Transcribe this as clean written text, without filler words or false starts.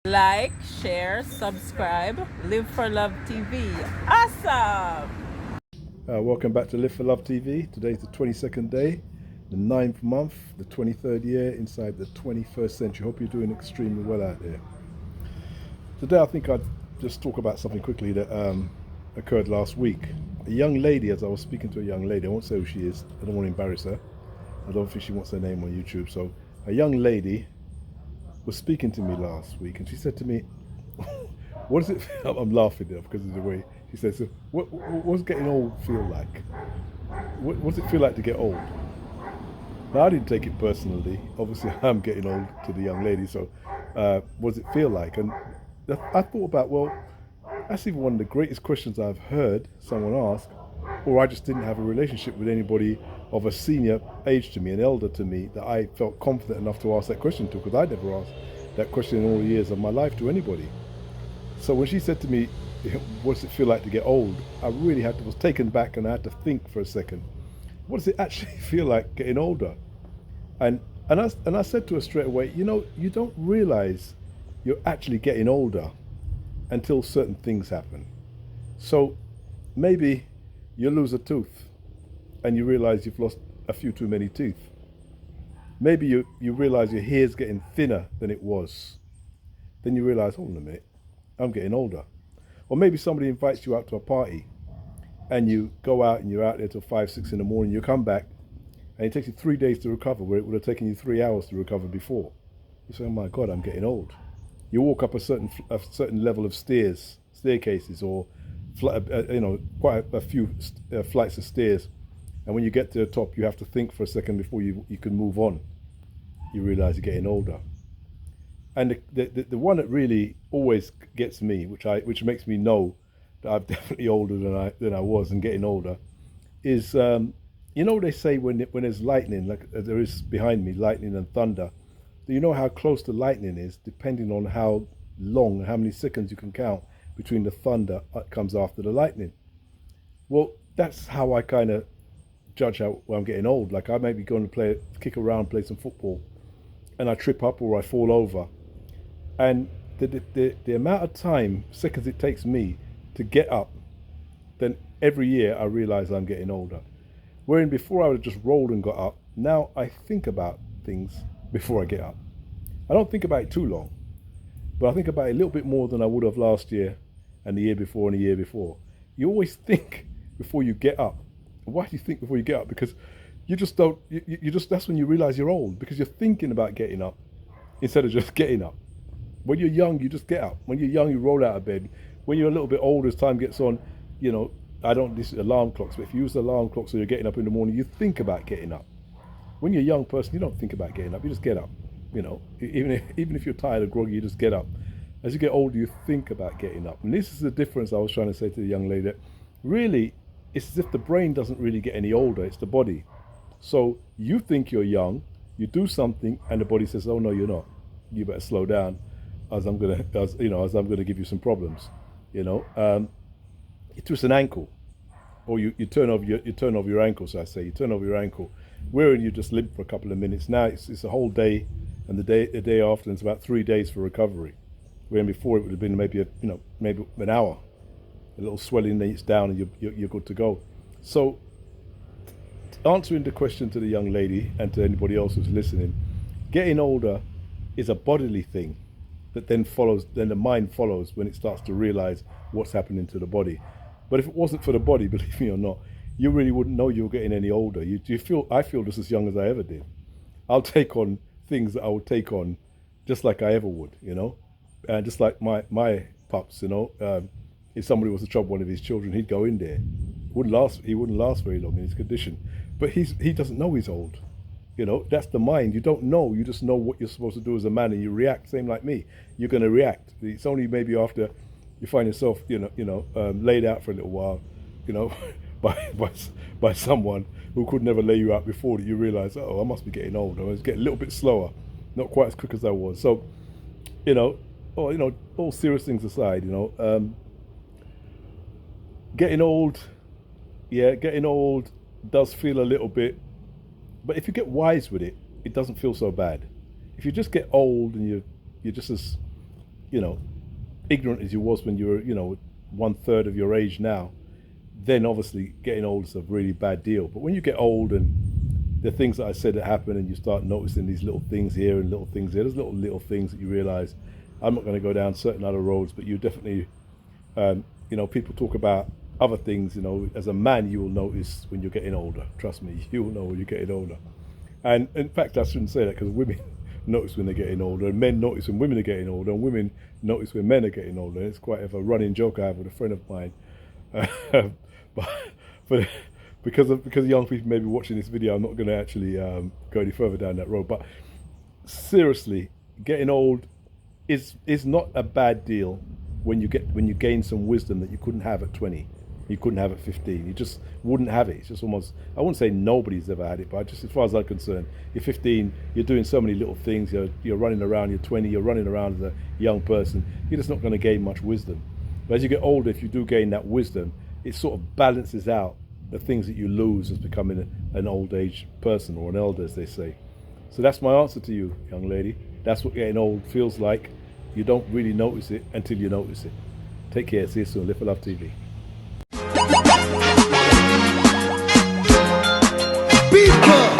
Like, share, subscribe. Live for Love TV. Awesome! Welcome back to Live for Love TV. Today's the 22nd day, the 9th month, the 23rd year inside the 21st century. Hope you're doing extremely well out there. Today I think I'd just talk about something quickly that occurred last week. A young lady, as I was speaking to a young lady, I won't say who she is, I don't want to embarrass her. I don't think she wants her name on YouTube. So a young lady was speaking to me last week and she said to me, what does it feel? I'm laughing there because of the way she says, so what's getting old feel like? What does it feel like to get old? Now, I didn't take it personally. Obviously, I'm getting old to the young lady, so what does it feel like? And I thought about, well, that's even one of the greatest questions I've heard someone ask, or I just didn't have a relationship with anybody of a senior age to me, an elder to me, that I felt confident enough to ask that question to, because I never asked that question in all the years of my life to anybody. So when she said to me, what does it feel like to get old? I really was taken back and I had to think for a second. What does it actually feel like getting older? And I said to her straight away, you don't realize you're actually getting older until certain things happen. So maybe you lose a tooth and you realize you've lost a few too many teeth. Maybe you realize your hair's getting thinner than it was. Then you realize, hold on a minute, I'm getting older. Or maybe somebody invites you out to a party and you go out and you're out there till 5, 6 in the morning, you come back and it takes you 3 days to recover where it would have taken you 3 hours to recover before. You say, oh my God, I'm getting old. You walk up a certain level of staircases or quite a few flights of stairs. And when you get to the top, you have to think for a second before you can move on. You realize you're getting older. And the one that really always gets me, which makes me know that I'm definitely older than I was and getting older, is they say when there's lightning, like there is behind me, lightning and thunder. Do you know how close the lightning is, depending on how long, how many seconds you can count between the thunder that comes after the lightning? Well, that's how I kind of judge how when I'm getting old. Like I may be going to kick around, play some football, and I trip up or I fall over, and the amount of time, seconds it takes me to get up, then every year I realize I'm getting older. Wherein before I would have just rolled and got up, now I think about things before I get up. I don't think about it too long, but I think about it a little bit more than I would have last year and the year before and the year before. You always think before you get up. Why do you think before you get up? Because you just don't, you just, that's when you realize you're old, because you're thinking about getting up instead of just getting up. When you're young, you just get up. When you're young, you roll out of bed. When you're a little bit older, as time gets on, I don't this alarm clocks, but if you use the alarm clock so you're getting up in the morning, you think about getting up. When you're a young person, you don't think about getting up. You just get up. Even if you're tired or groggy, you just get up. As you get older, you think about getting up. And this is the difference I was trying to say to the young lady. That really, it's as if the brain doesn't really get any older. It's the body. So you think you're young, you do something, and the body says, "Oh no, you're not. You better slow down, as I'm gonna give you some problems." You twist an ankle, or you turn over your ankle. So I say you turn over your ankle, wherein you just limp for a couple of minutes. Now it's a whole day, and the day after, and it's about 3 days for recovery. Wherein before it would have been maybe an hour, a little swelling, then it's down, and you're good to go. So answering the question to the young lady and to anybody else who's listening, getting older is a bodily thing that then the mind follows when it starts to realize what's happening to the body. But if it wasn't for the body, believe me or not, you really wouldn't know you were getting any older. I feel just as young as I ever did. I'll take on things that I would take on just like I ever would, and just like my pups, if somebody was to trouble one of his children, he'd go in there. He wouldn't last very long in his condition. But he doesn't know he's old. That's the mind. You don't know. You just know what you're supposed to do as a man, and you react. Same like me. You're going to react. It's only maybe after you find yourself, laid out for a little while, by by someone who could never lay you out before, that you realize, oh, I must be getting old. I was getting a little bit slower, not quite as quick as I was. So, all serious things aside, getting old, yeah, getting old does feel a little bit, but if you get wise with it, it doesn't feel so bad. If you just get old and you're just as you know, ignorant as you was when you were, you know, 1/3 of your age now, then obviously getting old is a really bad deal. But when you get old and the things that I said that happen, and you start noticing these little things here and little things there, there's little things that you realize, I'm not going to go down certain other roads, but you definitely, you know, people talk about other things, you know, as a man, you will notice when you're getting older. Trust me, you will know when you're getting older. And in fact, I shouldn't say that, because women notice when they're getting older, and men notice when women are getting older, and women notice when men are getting older. It's quite a running joke I have with a friend of mine. But because young people may be watching this video, I'm not going to actually go any further down that road. But seriously, getting old is not a bad deal when you gain some wisdom that you couldn't have at 20, you couldn't have at 15. You just wouldn't have it. It's just almost, I wouldn't say nobody's ever had it, but just as far as I'm concerned, you're 15, you're doing so many little things, you're running around, you're 20, you're running around as a young person, you're just not going to gain much wisdom. But as you get older, if you do gain that wisdom, it sort of balances out the things that you lose as becoming an old age person, or an elder, as they say. So that's my answer to you, young lady. That's what getting old feels like. You don't really notice it until you notice it. Take care. See you soon. Live for Love TV. People.